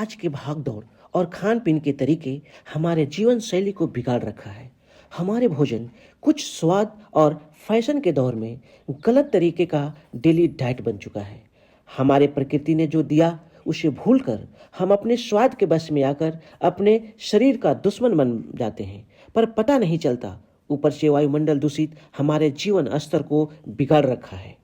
आज के भागदौड़ और खान पीन के तरीके हमारे जीवन शैली को बिगाड़ रखा है। हमारे भोजन कुछ स्वाद और फैशन के दौर में गलत तरीके का डेली डाइट बन चुका है। हमारे प्रकृति ने जो दिया उसे भूलकर हम अपने स्वाद के बस में आकर अपने शरीर का दुश्मन बन जाते हैं, पर पता नहीं चलता ऊपर से वायुमंडल दूषित हमारे जीवन स्तर को बिगाड़ रखा है।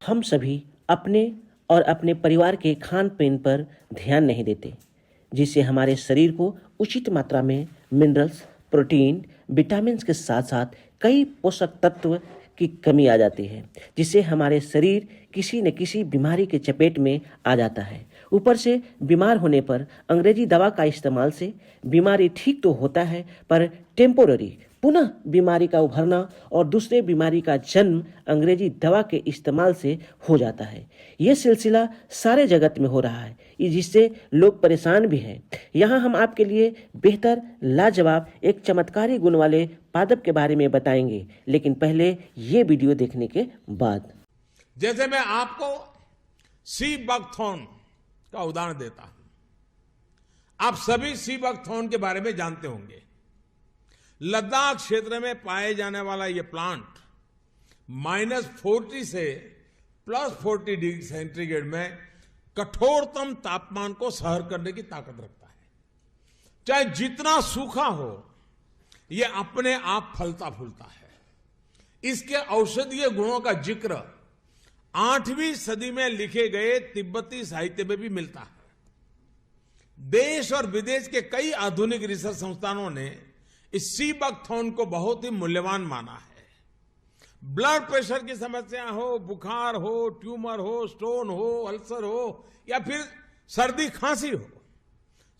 हम सभी अपने और अपने परिवार के खान पीन पर ध्यान नहीं देते, जिससे हमारे शरीर को उचित मात्रा में मिनरल्स, प्रोटीन, विटामिन के साथ साथ कई पोषक तत्व की कमी आ जाती है, जिससे हमारे शरीर किसी न किसी बीमारी के चपेट में आ जाता है। ऊपर से बीमार होने पर अंग्रेजी दवा का इस्तेमाल से बीमारी ठीक तो होता है, पर टेम्पोररी पुनः बीमारी का उभरना और दूसरे बीमारी का जन्म अंग्रेजी दवा के इस्तेमाल से हो जाता है। ये सिलसिला सारे जगत में हो रहा है, जिससे लोग परेशान भी हैं। यहाँ हम आपके लिए बेहतर लाजवाब एक चमत्कारी गुण वाले पादप के बारे में बताएंगे, लेकिन पहले ये वीडियो देखने के बाद। जैसे मैं आपको सी बकथॉर्न का उदाहरण देता हूं। आप सभी सी बकथॉर्न के बारे में जानते होंगे। लद्दाख क्षेत्र में पाए जाने वाला यह प्लांट -40 से +40 डिग्री सेंटीग्रेड में कठोरतम तापमान को सहन करने की ताकत रखता है। चाहे जितना सूखा हो, यह अपने आप फलता फूलता है। इसके औषधीय गुणों का जिक्र 8वीं सदी में लिखे गए तिब्बती साहित्य में भी मिलता है। देश और विदेश के कई आधुनिक रिसर्च संस्थानों ने इस सी बकथॉर्न को बहुत ही मूल्यवान माना है। ब्लड प्रेशर की समस्या हो, बुखार हो, ट्यूमर हो, स्टोन हो, अल्सर हो या फिर सर्दी खांसी हो,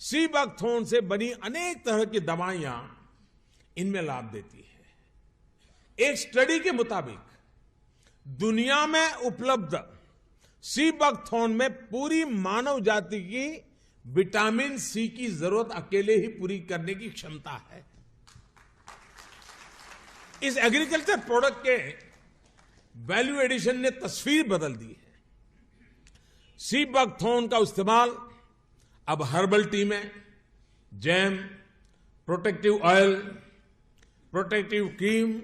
सी बकथॉर्न से बनी अनेक तरह की दवाइयां इनमें लाभ देती है। एक स्टडी के मुताबिक दुनिया में उपलब्ध सी बकथॉर्न में पूरी मानव जाति की विटामिन सी की जरूरत अकेले ही पूरी करने की क्षमता है। इस एग्रीकल्चर प्रोडक्ट के वैल्यू एडिशन ने तस्वीर बदल दी है। सी बकथॉर्न का इस्तेमाल अब हर्बल टी में, jam, protective oil, protective cream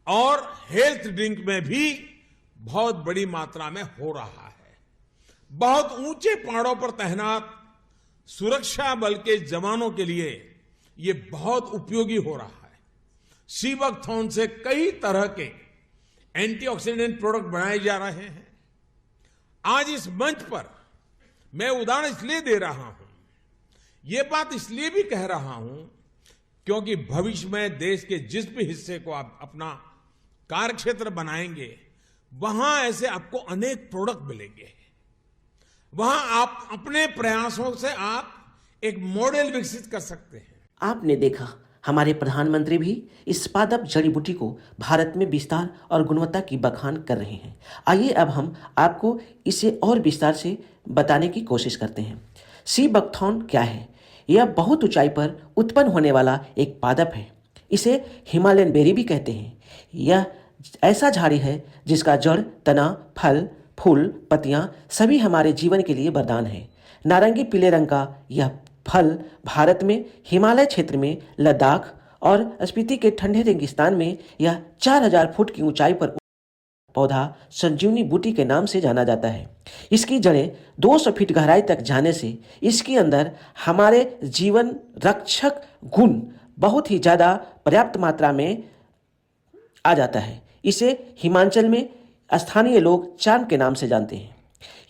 और हेल्थ ड्रिंक में भी बहुत बड़ी मात्रा में हो रहा है। बहुत ऊंचे पहाड़ों पर तैनात सुरक्षा बल के जवानों के लिए यह बहुत उपयोगी हो रहा है। सी बकथॉर्न से कई तरह के एंटीऑक्सीडेंट प्रोडक्ट बनाए जा रहे हैं। आज इस मंच पर मैं उदाहरण इसलिए दे रहा हूं, यह बात इसलिए भी कह रहा हूं क्योंकि भविष्य में देश के जिस भी हिस्से को आप अपना कार्यक्षेत्र बनाएंगे, वहां ऐसे आपको अनेक प्रोडक्ट मिलेंगे। वहां आप अपने प्रयासों से आप एक मॉडल विकसित कर सकते हैं। आपने देखा हमारे प्रधानमंत्री भी इस पादप जड़ी बूटी को भारत में विस्तार और गुणवत्ता की बखान कर रहे हैं। आइए अब हम आपको इसे और विस्तार से बताने की कोशिश करते हैं। सी बकथॉर्न क्या है? यह बहुत ऊंचाई पर उत्पन्न होने वाला एक पादप है। इसे हिमालयन बेरी भी कहते हैं। यह ऐसा झाड़ी है जिसका जड़, तना, फल, फूल, पत्तियां सभी हमारे जीवन के लिए वरदान है। नारंगी पीले रंग का यह फल भारत में हिमालय क्षेत्र में लद्दाख और स्पीति के ठंडे रेगिस्तान में यह 4000 फुट की ऊंचाई पर पौधा संजीवनी बूटी के नाम से जाना जाता है। इसकी जड़ें 200 फीट गहराई तक जाने से इसके अंदर हमारे जीवन रक्षक गुण बहुत ही ज़्यादा पर्याप्त मात्रा में आ जाता है। इसे हिमाचल में स्थानीय लोग चाम के नाम से जानते हैं।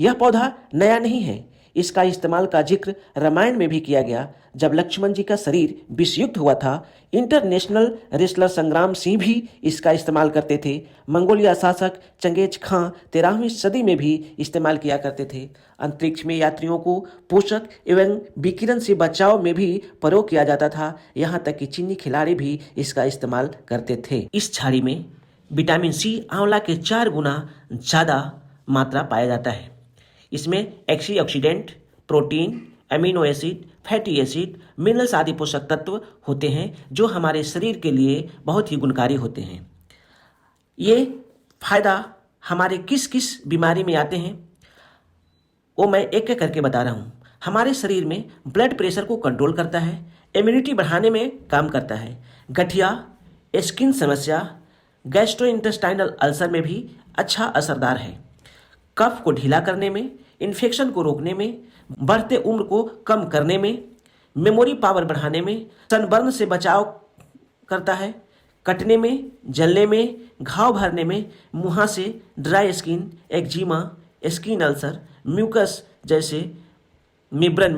यह पौधा नया नहीं है। इसका इस्तेमाल का जिक्र रामायण में भी किया गया, जब लक्ष्मण जी का शरीर विषयुक्त हुआ था। इंटरनेशनल रेसलर संग्राम सिंह भी इसका इस्तेमाल करते थे। मंगोलिया शासक चंगेज खां 13वीं सदी में भी इस्तेमाल किया करते थे। अंतरिक्ष में यात्रियों को पोषक एवं विकिरण से बचाव में भी प्रयोग किया जाता था। यहाँ तक कि चीनी खिलाड़ी भी इसका इस्तेमाल करते थे। इस झाड़ी में विटामिन सी आंवला के 4 गुना ज़्यादा मात्रा पाया जाता है। इसमें antioxidant, protein, amino acid, fatty acid, minerals आदि पोषक तत्व होते हैं जो हमारे शरीर के लिए बहुत ही गुणकारी होते हैं। ये फायदा हमारे किस किस बीमारी में आते हैं वो मैं एक एक करके बता रहा हूँ। हमारे शरीर में ब्लड प्रेशर को कंट्रोल करता है, इम्यूनिटी बढ़ाने में काम करता है, गठिया, स्किन समस्या, गैस्ट्रोइंटेस्टाइनल अल्सर में भी अच्छा असरदार है, कफ को ढीला करने में, इन्फेक्शन को रोकने में, बढ़ते उम्र को कम करने में, मेमोरी पावर बढ़ाने में, सनबर्न से बचाव करता है, कटने में, जलने में, घाव भरने में, मुहासे, dry skin, eczema, skin ulcer, mucus जैसे मिब्रन में